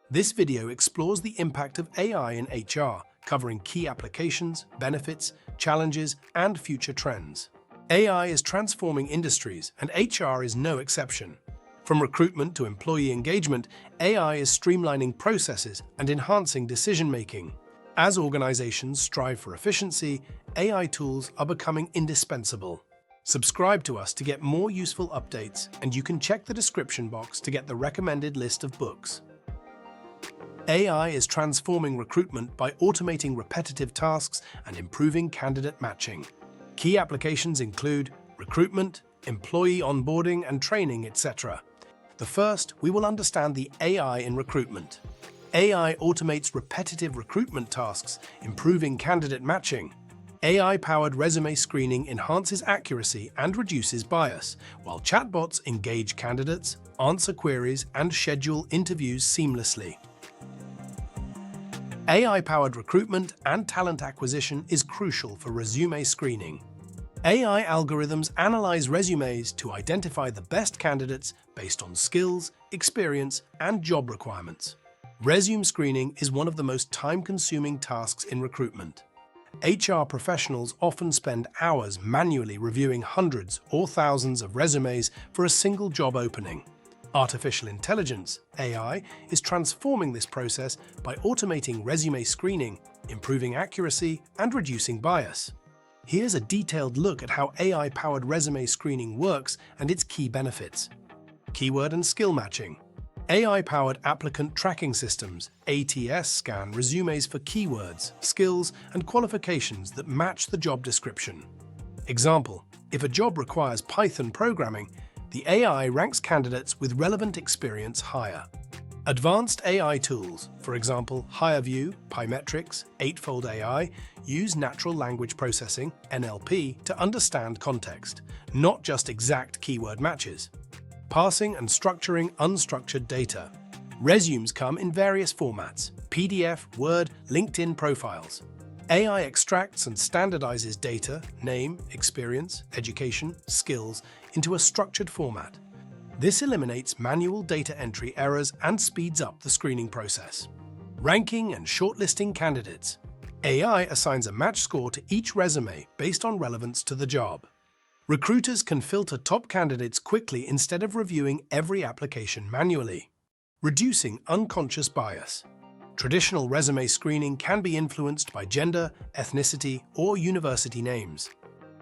This video explores the impact of AI in HR, covering key applications, benefits, challenges, and future trends. AI is transforming industries, and HR is no exception. From recruitment to employee engagement, AI is streamlining processes and enhancing decision-making. As organizations strive for efficiency, AI tools are becoming indispensable. Subscribe to us to get more useful updates, and you can check the description box to get the recommended list of books. AI is transforming recruitment by automating repetitive tasks and improving candidate matching. Key applications include recruitment, employee onboarding and training, etc. First, we will understand the AI in recruitment. AI automates repetitive recruitment tasks, improving candidate matching. AI-powered resume screening enhances accuracy and reduces bias, while chatbots engage candidates, answer queries, and schedule interviews seamlessly. AI-powered recruitment and talent acquisition is crucial for resume screening. AI algorithms analyze resumes to identify the best candidates based on skills, experience, and job requirements. Resume screening is one of the most time-consuming tasks in recruitment. HR professionals often spend hours manually reviewing hundreds or thousands of resumes for a single job opening. Artificial intelligence, AI, is transforming this process by automating resume screening, improving accuracy, and reducing bias. Here's a detailed look at how AI-powered resume screening works and its key benefits. Keyword and skill matching. AI-powered applicant tracking systems, ATS, scan resumes for keywords, skills, and qualifications that match the job description. Example: if a job requires Python programming, the AI ranks candidates with relevant experience higher. Advanced AI tools, for example, HireVue, Pymetrics, Eightfold AI, use natural language processing, NLP, to understand context, not just exact keyword matches. Parsing and structuring unstructured data. Resumes come in various formats: PDF, Word, LinkedIn profiles. AI extracts and standardizes data, name, experience, education, skills, into a structured format. This eliminates manual data entry errors and speeds up the screening process. Ranking and shortlisting candidates. AI assigns a match score to each resume based on relevance to the job. Recruiters can filter top candidates quickly instead of reviewing every application manually, reducing unconscious bias. Traditional resume screening can be influenced by gender, ethnicity, or university names.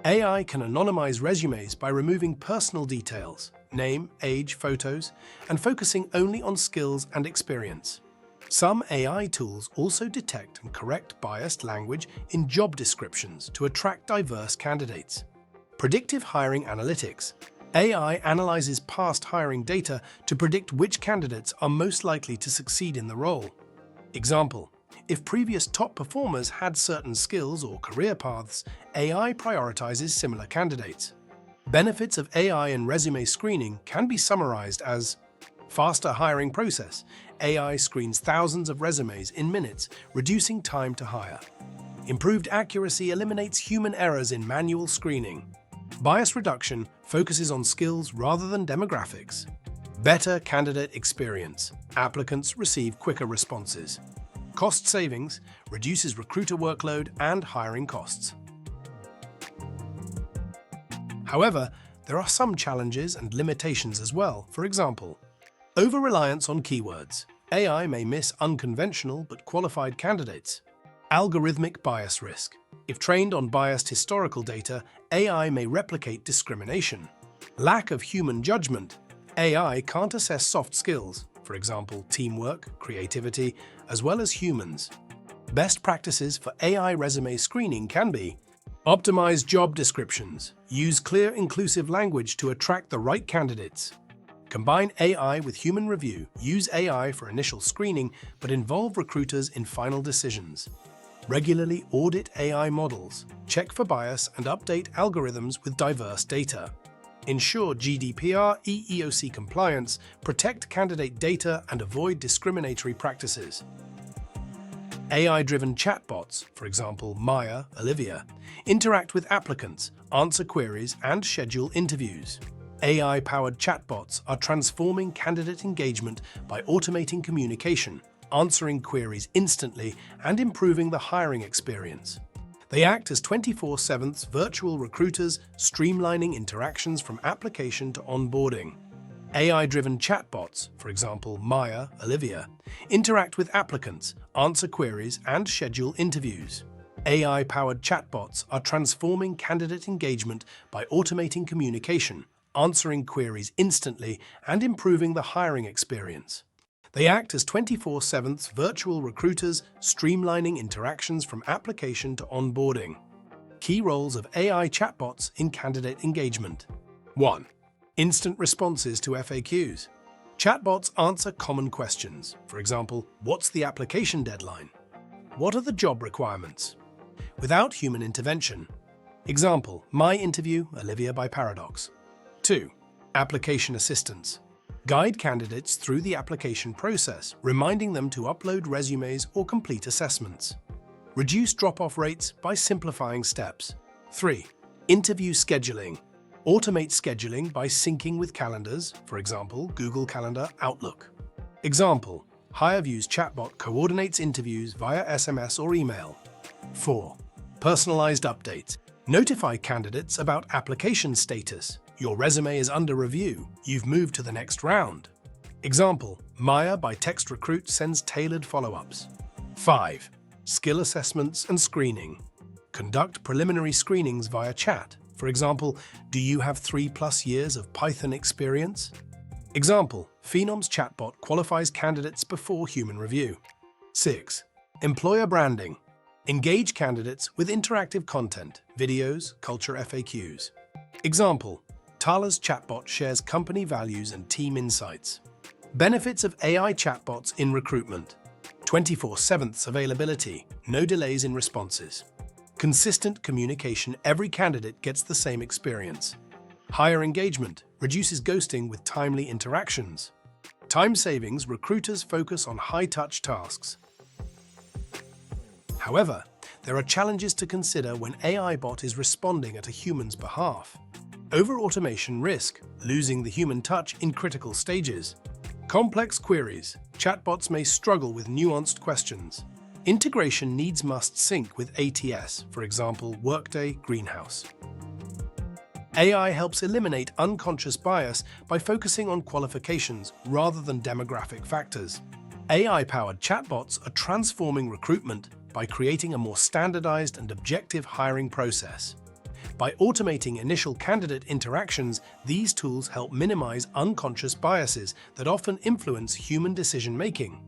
AI can anonymize resumes by removing personal details, name, age, photos, and focusing only on skills and experience. Some AI tools also detect and correct biased language in job descriptions to attract diverse candidates. Predictive hiring analytics. AI analyzes past hiring data to predict which candidates are most likely to succeed in the role. Example: if previous top performers had certain skills or career paths, AI prioritizes similar candidates. Benefits of AI in resume screening can be summarized as: faster hiring process. AI screens thousands of resumes in minutes, reducing time to hire. Improved accuracy eliminates human errors in manual screening. Bias reduction focuses on skills rather than demographics. Better candidate experience. Applicants receive quicker responses. Cost savings reduces recruiter workload and hiring costs. However, there are some challenges and limitations as well. For example, over-reliance on keywords. AI may miss unconventional but qualified candidates. Algorithmic bias risk. If trained on biased historical data, AI may replicate discrimination. Lack of human judgment. AI can't assess soft skills, for example, teamwork, creativity, as well as humans. Best practices for AI resume screening can be: optimize job descriptions. Use clear, inclusive language to attract the right candidates. Combine AI with human review. Use AI for initial screening, but involve recruiters in final decisions. Regularly audit AI models. Check for bias and update algorithms with diverse data. Ensure GDPR, EEOC compliance, protect candidate data, and avoid discriminatory practices. AI-driven chatbots, for example, Maya, Olivia, interact with applicants, answer queries, and schedule interviews. AI-powered chatbots are transforming candidate engagement by automating communication, answering queries instantly and improving the hiring experience. They act as 24/7 virtual recruiters, streamlining interactions from application to onboarding. AI-driven chatbots, for example Maya, Olivia, interact with applicants, answer queries, and schedule interviews. AI-powered chatbots are transforming candidate engagement by automating communication, answering queries instantly, and improving the hiring experience. They act as 24/7 virtual recruiters, streamlining interactions from application to onboarding. Key roles of AI chatbots in candidate engagement. 1. Instant responses to FAQs. Chatbots answer common questions. For example, what's the application deadline? What are the job requirements? Without human intervention. Example, My Interview, Olivia by Paradox. 2. Application assistance. Guide candidates through the application process, reminding them to upload resumes or complete assessments. Reduce drop-off rates by simplifying steps. 3. Interview scheduling. Automate scheduling by syncing with calendars, for example, Google Calendar, Outlook. Example, HireView's chatbot coordinates interviews via SMS or email. 4. Personalized updates. Notify candidates about application status. Your resume is under review. You've moved to the next round. Example, Maya by Text Recruit sends tailored follow-ups. 5. Skill assessments and screening. Conduct preliminary screenings via chat. For example, do you have 3+ years of Python experience? Example, Phenom's chatbot qualifies candidates before human review. 6. Employer branding. Engage candidates with interactive content, videos, culture FAQs. Example, Tala's chatbot shares company values and team insights. Benefits of AI chatbots in recruitment. 24/7 availability, no delays in responses. Consistent communication, every candidate gets the same experience. Higher engagement, reduces ghosting with timely interactions. Time savings, recruiters focus on high-touch tasks. However, there are challenges to consider when AI bot is responding at a human's behalf. Over-automation risk, losing the human touch in critical stages. Complex queries, chatbots may struggle with nuanced questions. Integration needs must sync with ATS, for example, Workday, Greenhouse. AI helps eliminate unconscious bias by focusing on qualifications rather than demographic factors. AI-powered chatbots are transforming recruitment by creating a more standardized and objective hiring process. By automating initial candidate interactions, these tools help minimize unconscious biases that often influence human decision-making.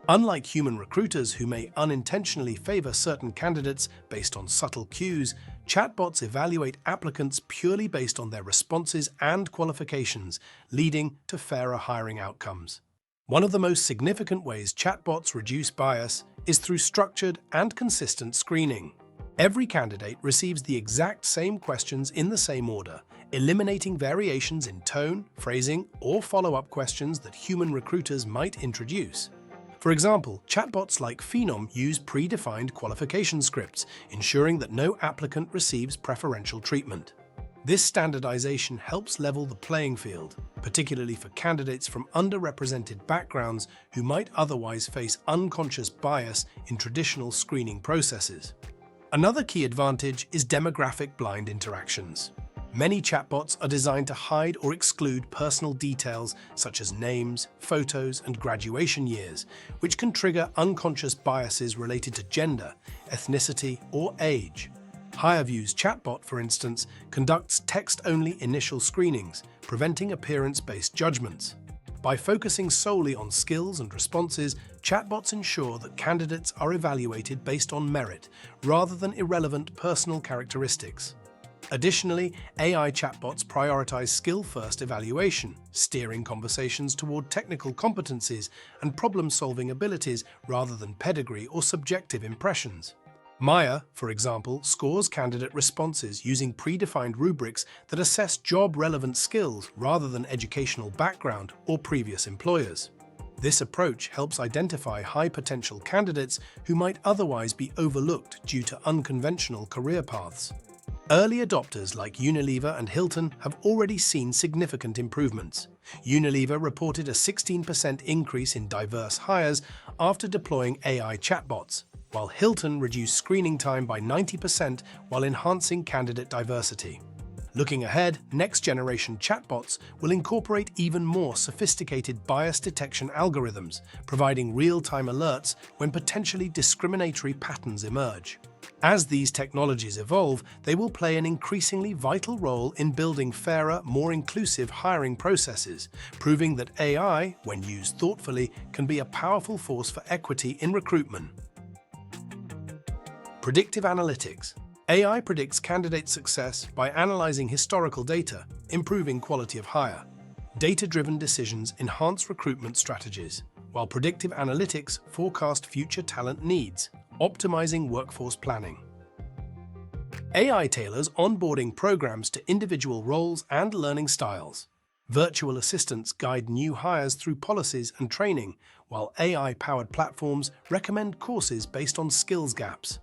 Unlike human recruiters who may unintentionally favor certain candidates based on subtle cues, chatbots evaluate applicants purely based on their responses and qualifications, leading to fairer hiring outcomes. One of the most significant ways chatbots reduce bias is through structured and consistent screening. Every candidate receives the exact same questions in the same order, eliminating variations in tone, phrasing, or follow-up questions that human recruiters might introduce. For example, chatbots like Phenom use predefined qualification scripts, ensuring that no applicant receives preferential treatment. This standardization helps level the playing field, particularly for candidates from underrepresented backgrounds who might otherwise face unconscious bias in traditional screening processes. Another key advantage is demographic blind interactions. Many chatbots are designed to hide or exclude personal details such as names, photos, and graduation years, which can trigger unconscious biases related to gender, ethnicity, or age. HireView's chatbot, for instance, conducts text-only initial screenings, preventing appearance-based judgments. By focusing solely on skills and responses, chatbots ensure that candidates are evaluated based on merit rather than irrelevant personal characteristics. Additionally, AI chatbots prioritize skill-first evaluation, steering conversations toward technical competencies and problem-solving abilities rather than pedigree or subjective impressions. Maya, for example, scores candidate responses using predefined rubrics that assess job-relevant skills rather than educational background or previous employers. This approach helps identify high-potential candidates who might otherwise be overlooked due to unconventional career paths. Early adopters like Unilever and Hilton have already seen significant improvements. Unilever reported a 16% increase in diverse hires after deploying AI chatbots, while Hilton reduced screening time by 90% while enhancing candidate diversity. Looking ahead, next-generation chatbots will incorporate even more sophisticated bias detection algorithms, providing real-time alerts when potentially discriminatory patterns emerge. As these technologies evolve, they will play an increasingly vital role in building fairer, more inclusive hiring processes, proving that AI, when used thoughtfully, can be a powerful force for equity in recruitment. Predictive analytics. AI predicts candidate success by analyzing historical data, improving quality of hire. Data-driven decisions enhance recruitment strategies, while predictive analytics forecast future talent needs, optimizing workforce planning. AI tailors onboarding programs to individual roles and learning styles. Virtual assistants guide new hires through policies and training, while AI-powered platforms recommend courses based on skills gaps.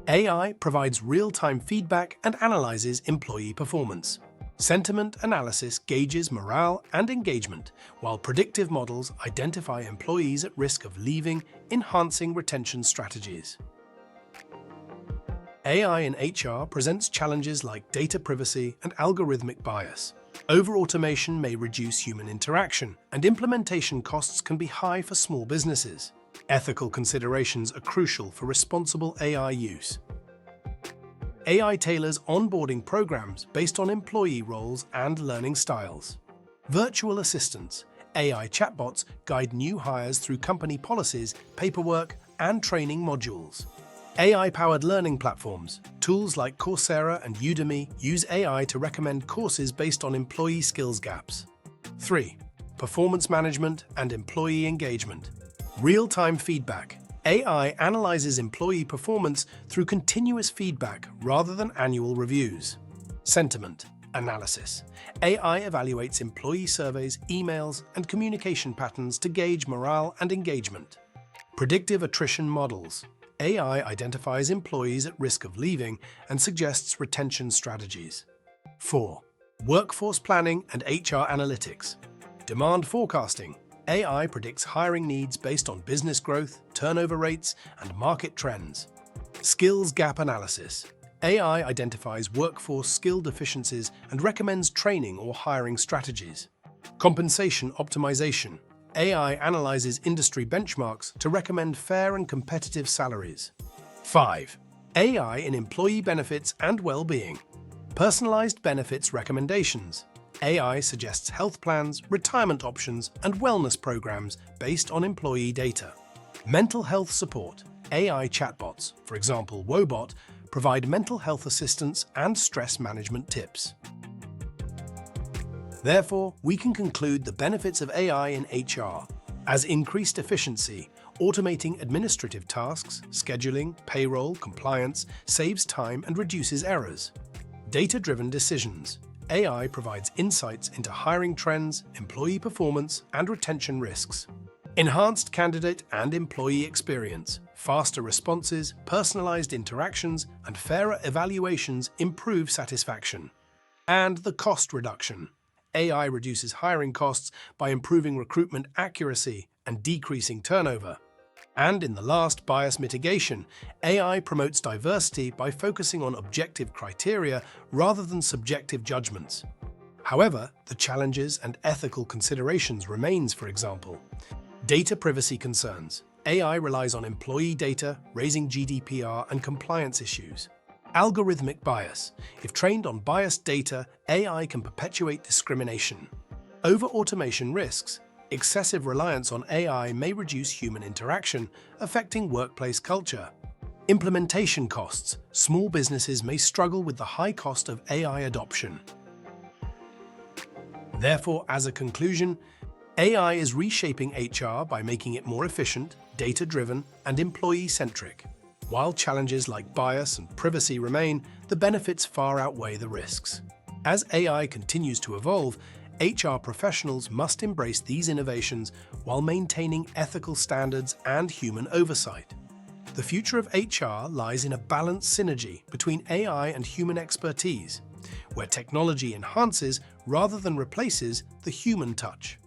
AI provides real-time feedback and analyzes employee performance. Sentiment analysis gauges morale and engagement, while predictive models identify employees at risk of leaving, enhancing retention strategies. AI in HR presents challenges like data privacy and algorithmic bias. Over-automation may reduce human interaction, and implementation costs can be high for small businesses. Ethical considerations are crucial for responsible AI use. AI tailors onboarding programs based on employee roles and learning styles. Virtual assistants, AI chatbots guide new hires through company policies, paperwork, and training modules. AI-powered learning platforms, tools like Coursera and Udemy use AI to recommend courses based on employee skills gaps. 3. Performance management and employee engagement. Real-time feedback. AI analyzes employee performance through continuous feedback rather than annual reviews. Sentiment analysis. AI evaluates employee surveys, emails, and communication patterns to gauge morale and engagement. Predictive attrition models. AI identifies employees at risk of leaving and suggests retention strategies. 4. Workforce planning and HR analytics. Demand forecasting. AI predicts hiring needs based on business growth, turnover rates, and market trends. Skills gap analysis. AI identifies workforce skill deficiencies and recommends training or hiring strategies. Compensation optimization. AI analyzes industry benchmarks to recommend fair and competitive salaries. 5. AI in employee benefits and well-being. Personalized benefits recommendations. AI suggests health plans, retirement options, and wellness programs based on employee data. Mental health support. AI chatbots, for example Wobot, provide mental health assistance and stress management tips. Therefore, we can conclude the benefits of AI in HR as increased efficiency, automating administrative tasks, scheduling, payroll, compliance, saves time and reduces errors. Data-driven decisions. AI provides insights into hiring trends, employee performance, and retention risks. Enhanced candidate and employee experience. Faster responses, personalized interactions, and fairer evaluations improve satisfaction. And the cost reduction. AI reduces hiring costs by improving recruitment accuracy and decreasing turnover. And in the last, bias mitigation, AI promotes diversity by focusing on objective criteria rather than subjective judgments. However, the challenges and ethical considerations remains, for example, data privacy concerns. AI relies on employee data, raising GDPR and compliance issues. Algorithmic bias. If trained on biased data, AI can perpetuate discrimination. Over-automation risks. Excessive reliance on AI may reduce human interaction, affecting workplace culture. Implementation costs. Small businesses may struggle with the high cost of AI adoption. Therefore, as a conclusion, AI is reshaping HR by making it more efficient, data-driven, and employee-centric. While challenges like bias and privacy remain, the benefits far outweigh the risks. As AI continues to evolve, HR professionals must embrace these innovations while maintaining ethical standards and human oversight. The future of HR lies in a balanced synergy between AI and human expertise, where technology enhances rather than replaces the human touch.